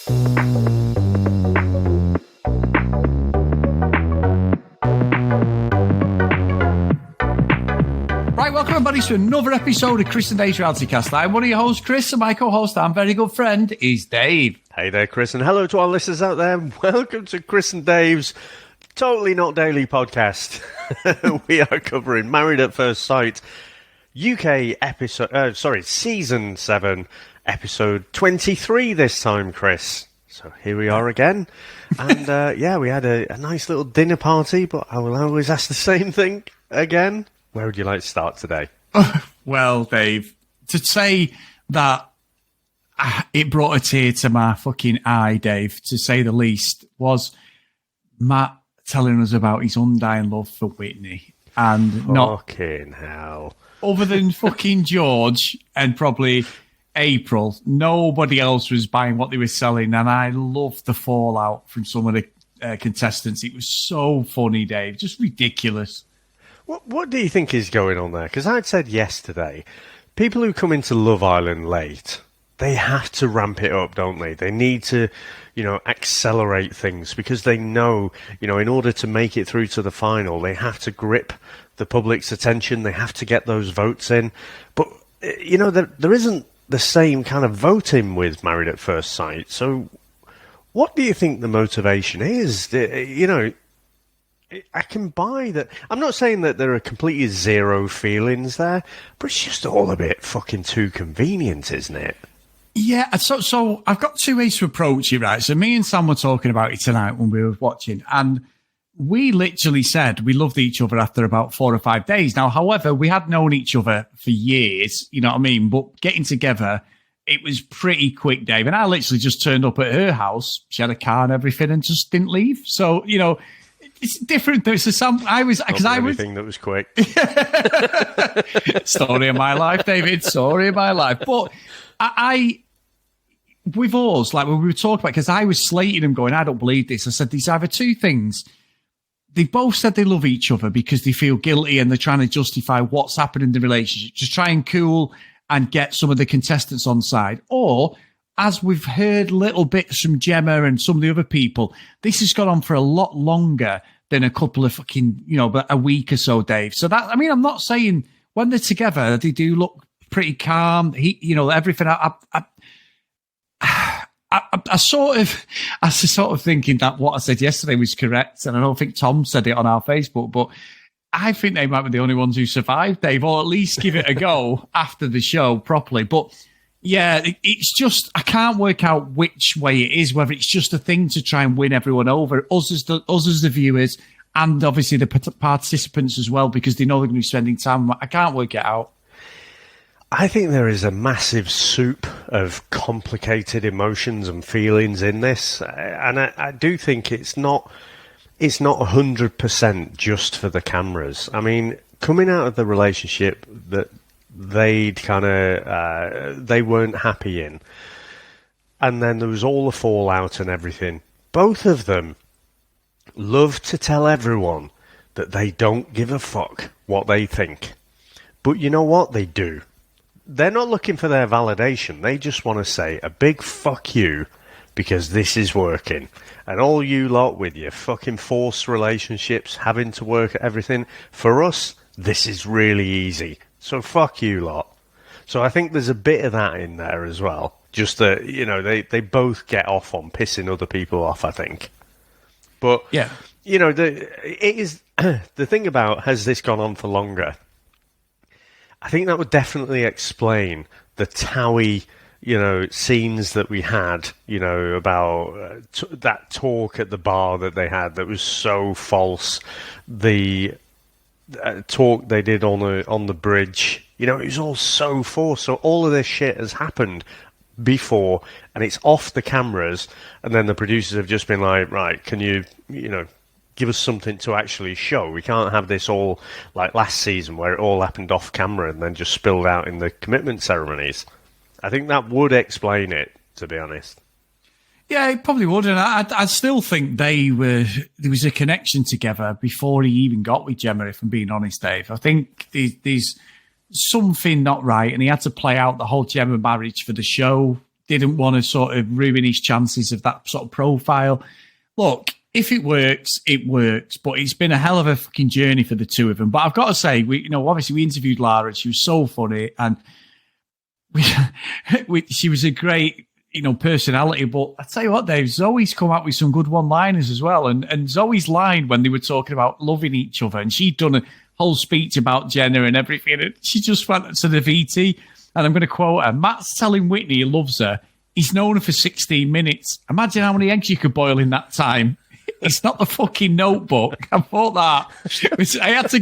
Right, welcome everybody to another episode of Chris and Dave's Reality Cast. I'm one of your hosts, Chris, and my co-host and very good friend is Dave. Hey there, Chris, and hello to our listeners out there. Welcome to Chris and Dave's Totally Not Daily podcast. We are covering Married at First Sight, UK season 7, episode 23 this time, Chris. So here we are again. And we had a nice little dinner party, but I will always ask the same thing again. Where would you like to start today? Well, Dave, to say that it brought a tear to my fucking eye, Dave, to say the least, was Matt telling us about his undying love for Whitney. And not fucking hell. Other than fucking George and probably April, nobody else was buying what they were selling. And I loved the fallout from some of the contestants. It was so funny, Dave. Just ridiculous. What do you think is going on there? Because I'd said yesterday, people who come into Love Island late, they have to ramp it up, don't they? They need to, accelerate things because they know, in order to make it through to the final, they have to grip the public's attention. They have to get those votes in. But, there isn't the same kind of voting with Married at First Sight. So what do you think the motivation is? I can buy that. I'm not saying that there are completely zero feelings there, but it's just all a bit fucking too convenient, isn't it? Yeah, so I've got two ways to approach it, right? So me and Sam were talking about it tonight when we were watching, and we literally said we loved each other after about 4 or 5 days. Now, however, we had known each other for years, you know what I mean? But getting together, it was pretty quick, Dave. And I literally just turned up at her house. She had a car and everything and just didn't leave. So, it's different though. So Sam, Everything that was quick. Story of my life, David. Story of my life. But with us, like when we were talking about, because I was slating them going, I don't believe this. I said, these either two things. They both said they love each other because they feel guilty and they're trying to justify what's happened in the relationship, just try and cool and get some of the contestants on side. Or, as we've heard little bits from Gemma and some of the other people, this has gone on for a lot longer than a couple of fucking, a week or so, Dave. So that, I'm not saying when they're together, they do look pretty calm. Everything. I was sort of thinking that what I said yesterday was correct, and I don't think Tom said it on our Facebook, but I think they might be the only ones who survived, Dave, or at least give it a go after the show properly. But yeah, it's just, I can't work out which way it is, whether it's just a thing to try and win everyone over, us as the viewers, and obviously the participants as well, because they know they're going to be spending time. I can't work it out. I think there is a massive soup of complicated emotions and feelings in this, and I do think it's not 100% just for the cameras. I mean, coming out of the relationship that they weren't happy in, and then there was all the fallout and everything. Both of them love to tell everyone that they don't give a fuck what they think, but you know what they do? They're not looking for their validation. They just want to say a big fuck you because this is working. And all you lot with your fucking forced relationships, having to work at everything, for us, this is really easy. So fuck you lot. So I think there's a bit of that in there as well. Just that, they both get off on pissing other people off, I think. But, yeah, it is the thing about, has this gone on for longer? I think that would definitely explain the Towie, scenes that we had, about that talk at the bar that they had that was so false. The talk they did on the bridge, it was all so forced. So all of this shit has happened before, and it's off the cameras, and then the producers have just been like, right, can you, give us something to actually show. We can't have this all like last season where it all happened off camera and then just spilled out in the commitment ceremonies. I think that would explain it, to be honest. Yeah, it probably would. And I still think there was a connection together before he even got with Gemma, if I'm being honest, Dave. I think there's something not right, and he had to play out the whole Gemma marriage for the show didn't want to sort of ruin his chances of that sort of profile. Look, if it works, it works. But it's been a hell of a fucking journey for the two of them. But I've got to say, obviously we interviewed Lara, and she was so funny, and she was a great, personality. But I tell you what, Dave, Zoe's come out with some good one-liners as well. And Zoe's line when they were talking about loving each other, and she'd done a whole speech about Jenna and everything, and she just went to the VT. And I'm going to quote her. Matt's telling Whitney he loves her. He's known her for 16 minutes. Imagine how many eggs you could boil in that time. It's not the fucking Notebook. I thought that. I had to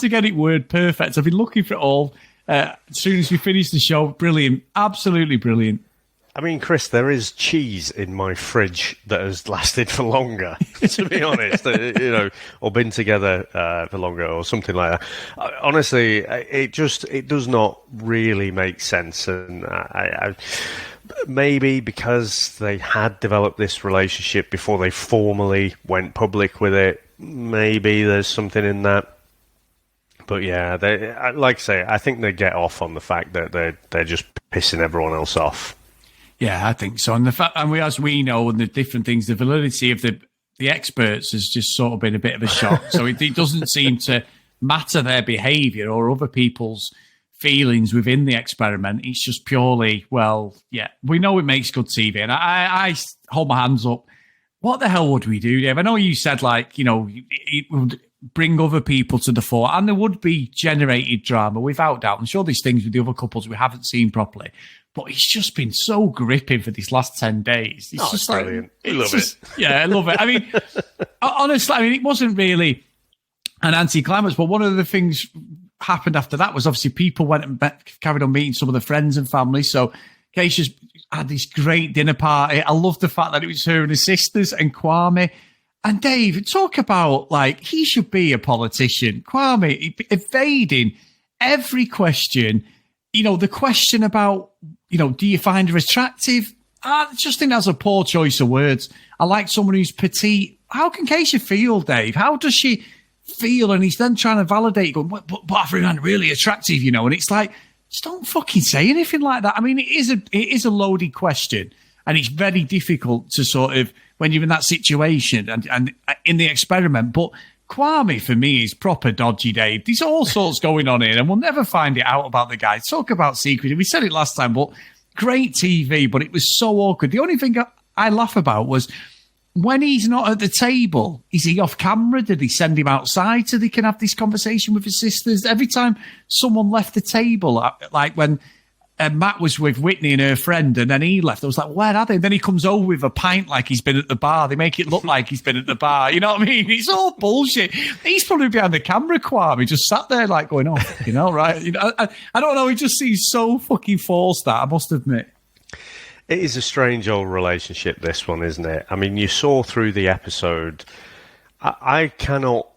get it word perfect. I've been looking for it all. As soon as we finish the show, brilliant. Absolutely brilliant. I mean, Chris, there is cheese in my fridge that has lasted for longer, to be honest, or been together for longer or something like that. Honestly, it does not really make sense. And I maybe because they had developed this relationship before they formally went public with it, maybe there's something in that. But yeah, like I say, I think they get off on the fact that they're just pissing everyone else off. Yeah, I think so. And the fact, as we know, and the different things, the validity of the experts has just sort of been a bit of a shock. So it doesn't seem to matter their behaviour or other people's feelings within the experiment. It's just purely, well, yeah, we know it makes good TV. And I hold my hands up. What the hell would we do, Dave? I know you said, it would bring other people to the fore, and there would be generated drama, without doubt. I'm sure there's things with the other couples we haven't seen properly. But it's just been so gripping for these last 10 days. It's just brilliant. I love it. Yeah, I love it. I mean, honestly, it wasn't really an anticlimax, but one of the things happened after that was obviously people went and carried on meeting some of the friends and family. So Keisha's had this great dinner party. I love the fact that it was her and her sisters and Kwame. And Dave, talk about, he should be a politician. Kwame evading every question. The question about, do you find her attractive? I just think that's a poor choice of words. I like someone who's petite. How can Keisha feel, Dave? How does she feel? And he's then trying to validate, going, but I find really attractive, And it's like, just don't fucking say anything like that. I mean, it is a loaded question, and it's very difficult to sort of, when you're in that situation and in the experiment. But Kwame, for me, is proper dodgy, Dave. There's all sorts going on here, and we'll never find it out about the guy. Talk about secret. We said it last time, but great TV, but it was so awkward. The only thing I laugh about was when he's not at the table, is he off camera? Did he send him outside so they can have this conversation with his sisters? Every time someone left the table, like when Matt was with Whitney and her friend, and then he left, I was like, where are they? Then he comes over with a pint like he's been at the bar. They make it look like he's been at the bar. You know what I mean? It's all bullshit. He's probably behind the camera, Kwame, just sat there going, oh, right? I don't know. He just seems so fucking forced, that, I must admit. It is a strange old relationship, this one, isn't it? I mean, you saw through the episode. I cannot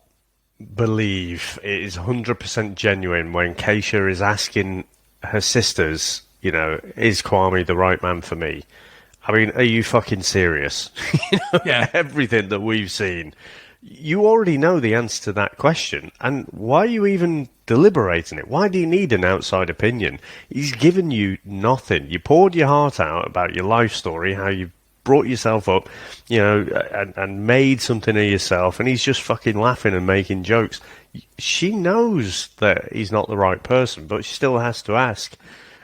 believe it is 100% genuine when Keisha is asking her sisters, is Kwame the right man for me? I mean, are you fucking serious? Yeah. Everything that we've seen, you already know the answer to that question. And why are you even deliberating it? Why do you need an outside opinion? He's given you nothing. You poured your heart out about your life story, how you brought yourself up, and made something of yourself, and he's just fucking laughing and making jokes. She knows that he's not the right person, but she still has to ask.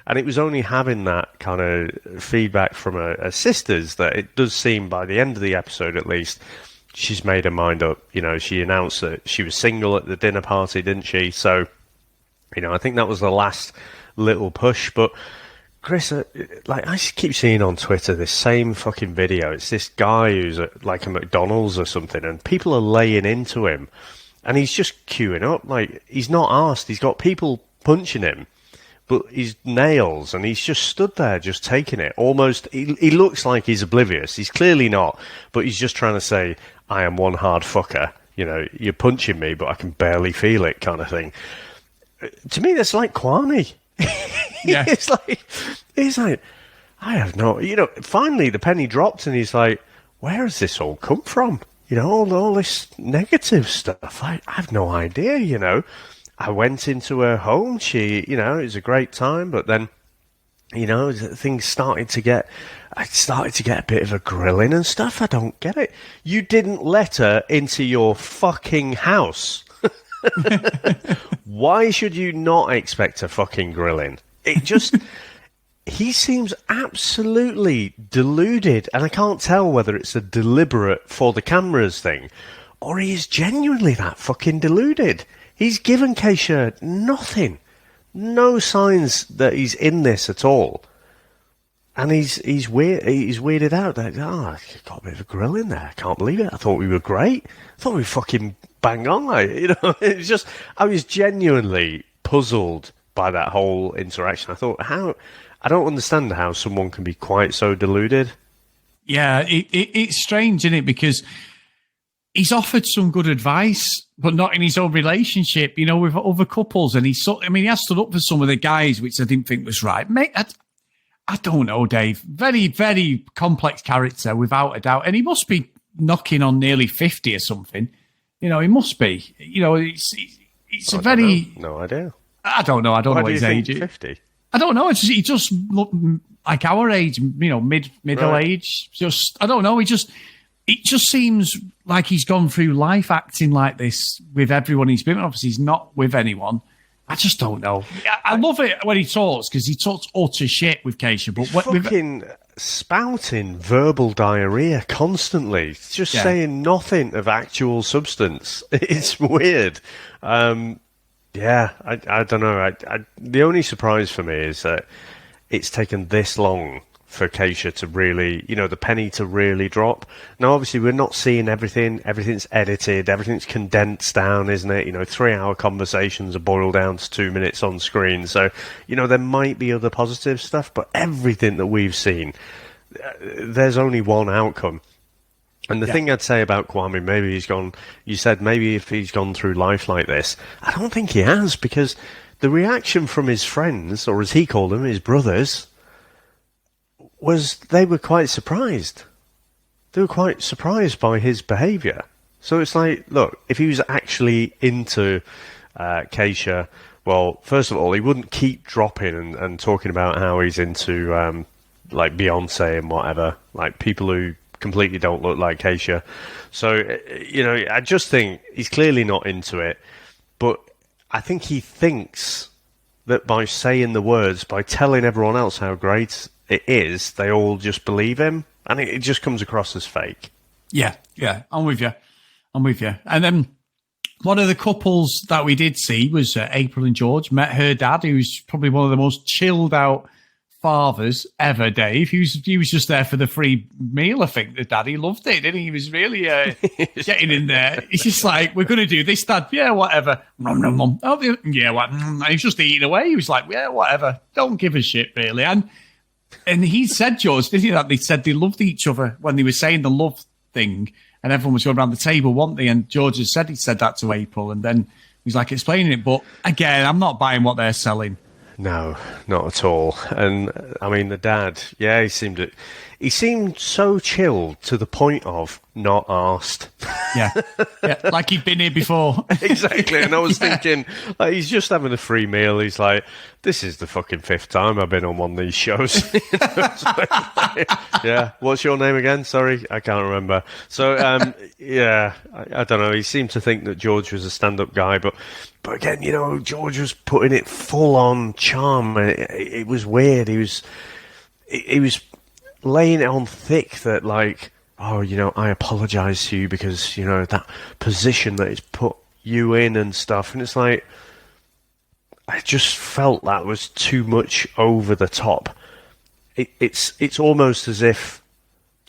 And it was only having that kind of feedback from her sisters that it does seem, by the end of the episode at least, she's made her mind up. She announced that she was single at the dinner party, didn't she? So, I think that was the last little push. But Chris, I keep seeing on Twitter this same fucking video. It's this guy who's at a McDonald's or something, and people are laying into him. And he's just queuing up. He's not asked. He's got people punching him, but he's nails, and he's just stood there just taking it. Almost, he looks like he's oblivious. He's clearly not, but he's just trying to say, I am one hard fucker. You're punching me, but I can barely feel it, kind of thing. To me, that's like Kwame. Yeah. He's like, I have no, finally the penny dropped, and he's like, where has this all come from? All this negative stuff. I have no idea, I went into her home. She, it was a great time, but then You know, things I started to get a bit of a grilling and stuff. I don't get it. You didn't let her into your fucking house. Why should you not expect a fucking grilling? It just, he seems absolutely deluded, and I can't tell whether it's a deliberate for the cameras thing, or he is genuinely that fucking deluded. He's given Keisha nothing. No signs that he's in this at all. And he's weirded out that, I got a bit of a grill in there. I can't believe it. I thought we were great. I thought we were fucking bang on. It's just, I was genuinely puzzled by that whole interaction. I thought, I don't understand how someone can be quite so deluded. Yeah, it's strange, isn't it? Because he's offered some good advice, but not in his own relationship, with other couples. And he has stood up for some of the guys, which I didn't think was right. Mate, I don't know, Dave. Very, very complex character, without a doubt. And he must be knocking on nearly 50 or something. He must be. It's a very... No idea. I don't know. I don't know what his age is. 50? I don't know. He just looked like our age, middle age. Just, I don't know. It just seems like he's gone through life acting like this with everyone he's been with. Obviously, he's not with anyone. I just don't know. I love it when he talks, because he talks utter shit with Keisha. But fucking spouting verbal diarrhea constantly, just saying nothing of actual substance. It's weird. I don't know. The only surprise for me is that it's taken this long for Keisha to really, the penny to really drop. Now, obviously, we're not seeing everything. Everything's edited. Everything's condensed down, isn't it? 3-hour conversations are boiled down to 2 minutes on screen. So, there might be other positive stuff, but everything that we've seen, there's only one outcome. And the thing I'd say about Kwame, you said maybe if he's gone through life like this, I don't think he has, because the reaction from his friends, or as he called them, his brothers, was they were quite surprised. They were quite surprised by his behaviour. So it's like, look, if he was actually into Keisha, well, first of all, he wouldn't keep dropping and talking about how he's into like Beyonce and whatever, like people who completely don't look like Keisha. So, I just think he's clearly not into it. But I think he thinks that by saying the words, by telling everyone else how great it is, they all just believe him, and it just comes across as fake. Yeah, I'm with you. And then one of the couples that we did see was April and George. Met her dad, who's probably one of the most chilled out fathers ever, Dave. He was just there for the free meal, I think. The daddy loved it, didn't he? He was really getting in there. He's just like, we're going to do this, Dad. Yeah, whatever. Nom, nom, nom. Oh, yeah, what? And he was just eating away. He was like, yeah, whatever. Don't give a shit, really. And he said, George, didn't he, that they said they loved each other when they were saying the love thing, and everyone was going around the table, weren't they? And George he said that to April, and then he's like explaining it. But again, I'm not buying what they're selling. No, not at all. And I mean, the dad, he seemed so chilled to the point of not asked. Yeah, like he'd been here before. Exactly. And I was thinking, like, he's just having a free meal. He's like, this is the fucking 5th time I've been on one of these shows. Yeah. What's your name again? Sorry, I can't remember. So, I don't know. He seemed to think that George was a stand-up guy, but again, George was putting it full on charm. It was weird. He was laying it on thick that, like, I apologise to you because, that position that it's put you in and stuff. And it's like, I just felt that was too much over the top. It's almost as if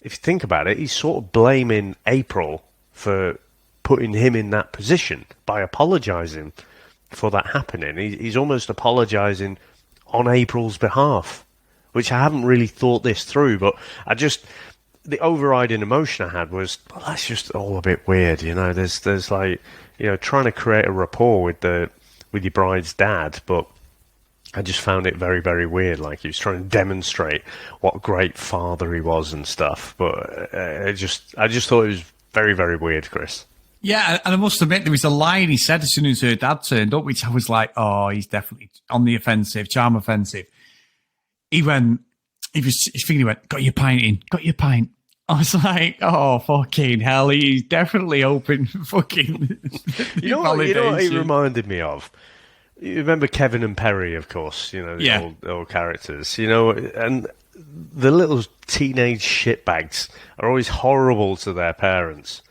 you think about it, he's sort of blaming April for putting him in that position by apologising for that happening. He's almost apologising on April's behalf, which I haven't really thought this through, but the overriding emotion I had was, well, that's just all a bit weird, there's like, trying to create a rapport with your bride's dad, but I just found it very, very weird. Like, he was trying to demonstrate what a great father he was and stuff, but I just thought it was very, very weird, Chris. Yeah, and I must admit, there was a line he said as soon as her dad turned up, which I was like, oh, he's definitely on the offensive, charm offensive. he went, his finger went, got your pint in, got your pint. I was like, oh, fucking hell, he's definitely open fucking You know what he reminded me of? You remember Kevin and Perry, of course, the old characters, and the little teenage shitbags are always horrible to their parents.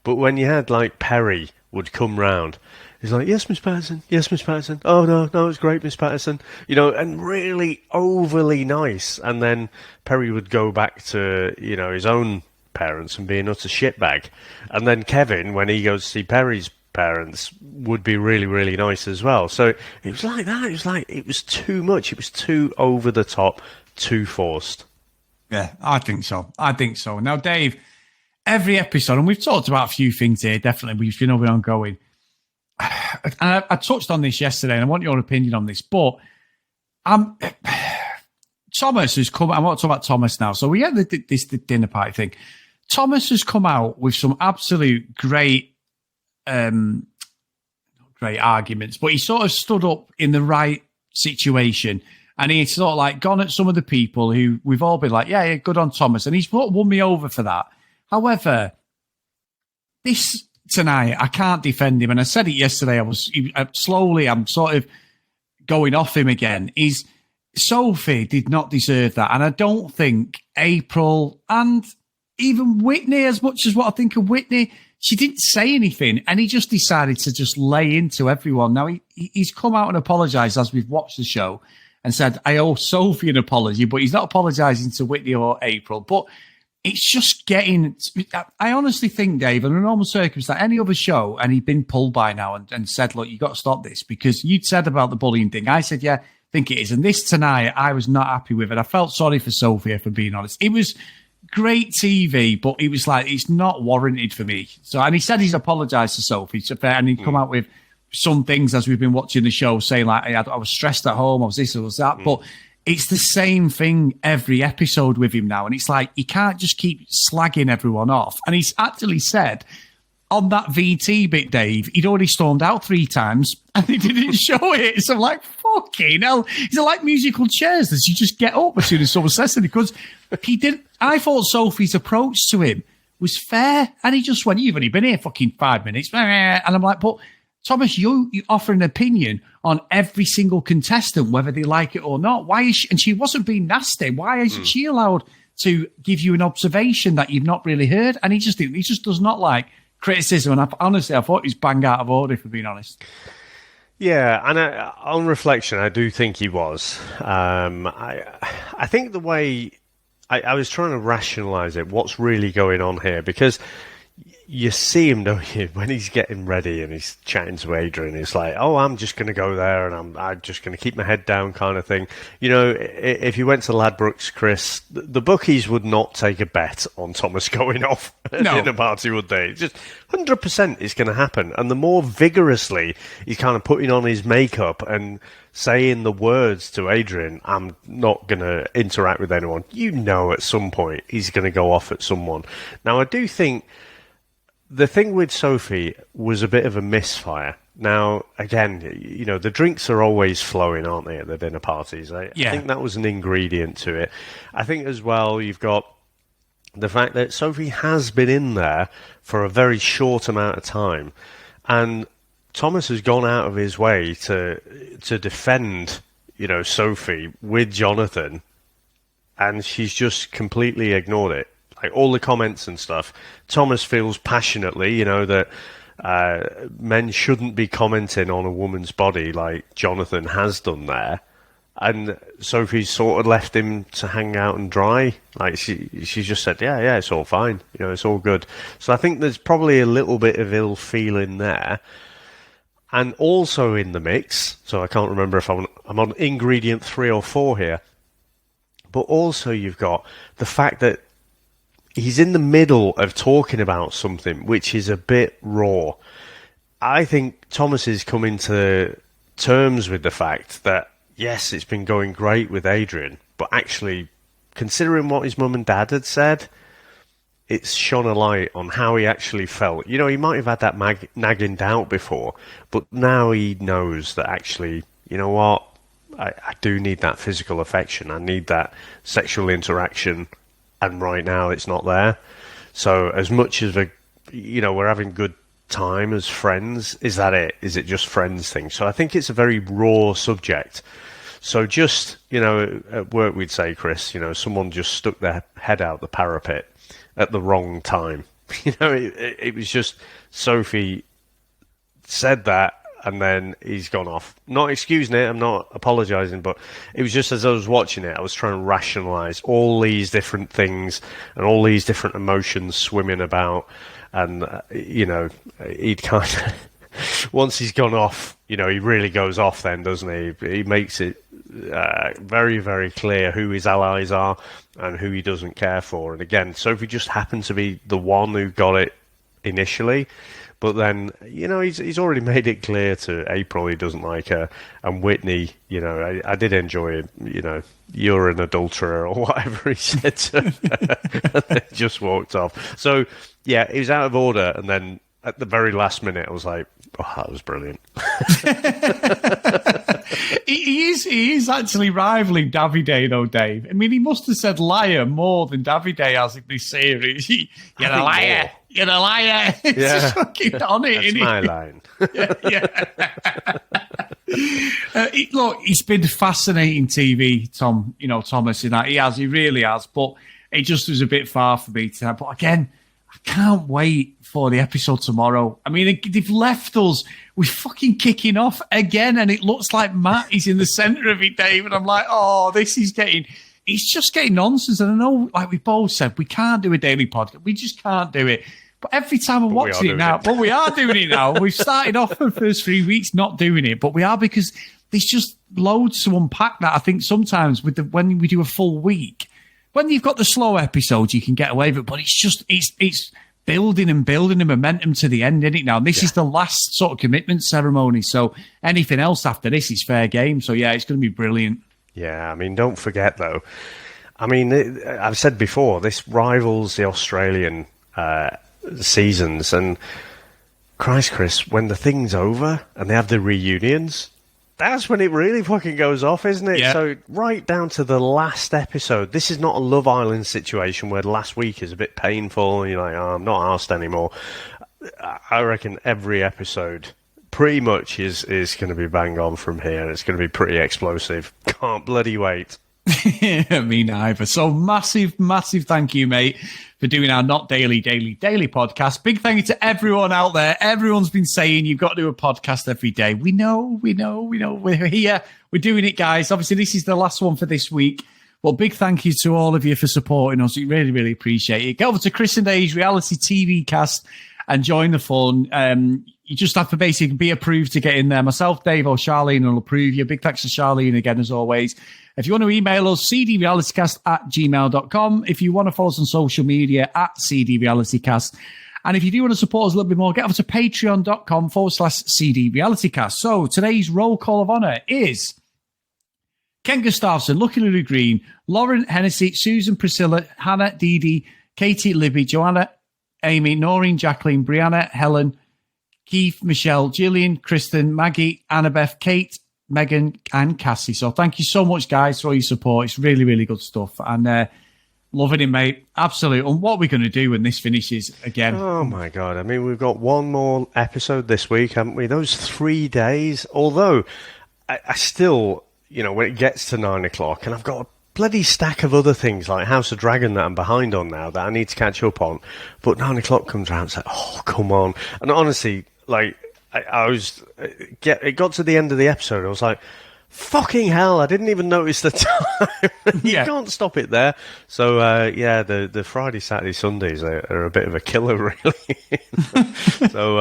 But when you had, like, Perry would come round, he's like, yes, Miss Patterson, yes, Miss Patterson, oh, no, it's great, Miss Patterson, and really overly nice. And then Perry would go back to, his own parents and be an utter shitbag. And then Kevin, when he goes to see Perry's parents, would be really, really nice as well. So it was like that. It was like, it was too much. It was too over the top, too forced. Yeah, I think so. Now, Dave, every episode, and we've talked about a few things here, definitely, we've been ongoing. And I touched on this yesterday, and I want your opinion on this, but Thomas has come. I want to talk about Thomas now. So we had this dinner party thing. Thomas has come out with some absolute great arguments, but he sort of stood up in the right situation, and he's sort of like gone at some of the people who we've all been like, yeah, good on Thomas, and he's won me over for that. However, this tonight, I can't defend him, and I said it yesterday. I'm sort of going off him again. Sophie did not deserve that, and I don't think April and even Whitney, as much as what I think of Whitney, she didn't say anything, and he just decided to just lay into everyone. Now, he's come out and apologised as we've watched the show and said, I owe Sophie an apology, but he's not apologising to Whitney or April. But it's just getting... I honestly think, Dave, in a normal circumstance, any other show, and he'd been pulled by now and said, look, you've got to stop this, because you'd said about the bullying thing. I said, yeah, I think it is. And this tonight, I was not happy with it. I felt sorry for Sophie, for being honest. It was great TV, but it was like, it's not warranted for me. So, and he said he's apologised to Sophie, and he'd come out with some things as we've been watching the show, saying like, I was stressed at home, I was this, I was that. But it's the same thing every episode with him now. And it's like, he can't just keep slagging everyone off. And he's actually said on that VT bit, Dave, he'd already stormed out 3 times and they didn't show it. So I'm like, fucking hell. Is it like musical chairs that you just get up as soon as someone says something? Because he didn't. I thought Sophie's approach to him was fair. And he just went, you've only been here fucking 5 minutes. And I'm like, but Thomas, you offer an opinion on every single contestant, whether they like it or not. Why is she, and she wasn't being nasty. Why isn't she allowed to give you an observation that you've not really heard? And he just does not like criticism. And honestly, I thought he's bang out of order, for being honest. Yeah, and on reflection, I do think he was. I think the way I was trying to rationalise it, what's really going on here, because you see him, don't you, when he's getting ready and he's chatting to Adrian, he's like, oh, I'm just going to go there and I'm just going to keep my head down kind of thing. You know, if you went to Ladbrokes, Chris, the bookies would not take a bet on Thomas going off in a party, would they? Just 100% is going to happen. And the more vigorously he's kind of putting on his makeup and saying the words to Adrian, I'm not going to interact with anyone, you know at some point he's going to go off at someone. Now, I do think the thing with Sophie was a bit of a misfire. Now, again, you know, the drinks are always flowing, aren't they, at the dinner parties? I think that was an ingredient to it. I think as well, you've got the fact that Sophie has been in there for a very short amount of time. And Thomas has gone out of his way to defend, you know, Sophie with Jonathan. And she's just completely ignored it. Like all the comments and stuff, Thomas feels passionately, you know, that men shouldn't be commenting on a woman's body like Jonathan has done there. And Sophie's sort of left him to hang out and dry. Like she just said, yeah, it's all fine. You know, it's all good. So I think there's probably a little bit of ill feeling there. And also in the mix, so I can't remember if I'm on ingredient 3 or 4 here, but also you've got the fact that he's in the middle of talking about something which is a bit raw. I think Thomas is coming to terms with the fact that, yes, it's been going great with Adrian, but actually, considering what his mum and dad had said, it's shone a light on how he actually felt. You know, he might have had that nagging doubt before, but now he knows that actually, you know what, I do need that physical affection. I need that sexual interaction, and right now it's not there. So as much as we're having good time as friends, is that it? Is it just friends thing? So I think it's a very raw subject. So just, at work we'd say, Chris, someone just stuck their head out the parapet at the wrong time. It was just Sophie said that, and then he's gone off. Not excusing it, I'm not apologising, but it was just as I was watching it, I was trying to rationalise all these different things and all these different emotions swimming about. And, he'd kind of, once he's gone off, he really goes off then, doesn't he? He makes it very, very clear who his allies are and who he doesn't care for. And again, Sophie just happened to be the one who got it initially. But then, he's already made it clear to April he doesn't like her. And Whitney, I did enjoy it, you're an adulterer or whatever he said to her. And then just walked off. So, yeah, he was out of order. And then at the very last minute, I was like, oh, that was brilliant. He is actually rivaling Davide, though, Dave. I mean, he must have said liar more than Davide has in this series. You're a liar. More. You're a liar. It's just fucking on it, isn't it? That's my line. Look, it's been fascinating TV, Tom, Thomas, in that. He really has. But it just was a bit far for me tonight. But again, I can't wait for the episode tomorrow. I mean, they've left us with fucking kicking off again, and it looks like Matt is in the centre of it, Dave. And I'm like, it's just getting nonsense. And I know, like we both said, we can't do a daily podcast. We just can't do it. But every time I'm watching it now, but we are doing it now. We've started off for the first 3 weeks not doing it, but we are, because there's just loads to unpack that I think sometimes when we do a full week. When you've got the slow episodes, you can get away with it, but it's building and building a momentum to the end, isn't it now? And this is the last sort of commitment ceremony, so anything else after this is fair game. So, yeah, it's going to be brilliant. Yeah, I mean, don't forget, though. I mean, I've said before, this rivals the Australian seasons, and Christ, Chris, when the thing's over and they have the reunions, that's when it really fucking goes off, isn't it? Yeah. So right down to the last episode. This is not a Love Island situation where the last week is a bit painful and you're like, oh, I'm not arsed anymore. I reckon every episode pretty much is going to be bang on from here, and it's going to be pretty explosive. Can't bloody wait. Me neither. So massive thank you, mate, for doing our Not Daily podcast. Big thank you to everyone out there. Everyone's been saying you've got to do a podcast every day. We know. We're here. We're doing it, guys. Obviously, this is the last one for this week. Well, big thank you to all of you for supporting us. We really, really appreciate it. Get over to Chris and Dave's reality TV cast and join the fun. You just have to basically be approved to get in there. Myself, Dave, or Charlene will approve you. Big thanks to Charlene again, as always. If you want to email us, cdrealitycast@gmail.com. If you want to follow us on social media, @cdrealitycast. And if you do want to support us a little bit more, get over to patreon.com/cdrealitycast. So today's roll call of honour is Ken Gustafson, Lucky Lulu Green, Lauren Hennessy, Susan Priscilla, Hannah, Dee Dee, Katie, Libby, Joanna, Amy, Noreen, Jacqueline, Brianna, Helen, Keith, Michelle, Gillian, Kristen, Maggie, Annabeth, Kate, Megan, and Cassie. So thank you so much, guys, for all your support. It's really, really good stuff. And loving it, mate. Absolutely. And what are we going to do when this finishes again? Oh, my God. I mean, we've got one more episode this week, haven't we? Those 3 days. Although, I still, when it gets to 9 o'clock, and I've got a bloody stack of other things like House of Dragon that I'm behind on now that I need to catch up on. But 9 o'clock comes around, it's like, oh, come on. And honestly, like, it got to the end of the episode, I was like, fucking hell, I didn't even notice the time. You can't stop it there. So, the Friday, Saturday, Sundays are a bit of a killer, really. So,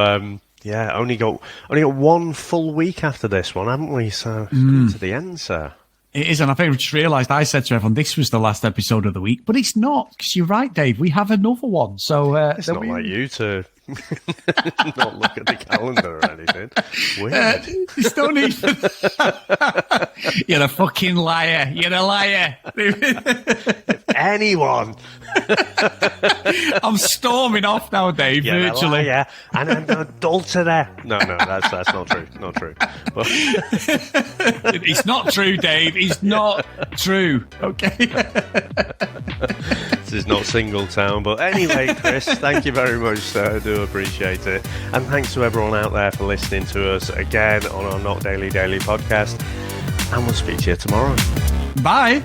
only got one full week after this one, haven't we? So, to the end, sir. It is, and I think I just realised I said to everyone this was the last episode of the week, but it's not, because you're right, Dave. We have another one. So it's not like you to Not look at the calendar or anything. Weird. You still need. You're a fucking liar. You're a liar. Anyone. I'm storming off now, Dave. You're virtually. a liar and an adulterer. No, that's not true. Not true. But It's not true, Dave. It's not true. Okay. this is not single town. But anyway, Chris, thank you very much, sir. I do appreciate it. And thanks to everyone out there for listening to us again on our Not Daily podcast. And we'll speak to you tomorrow. Bye.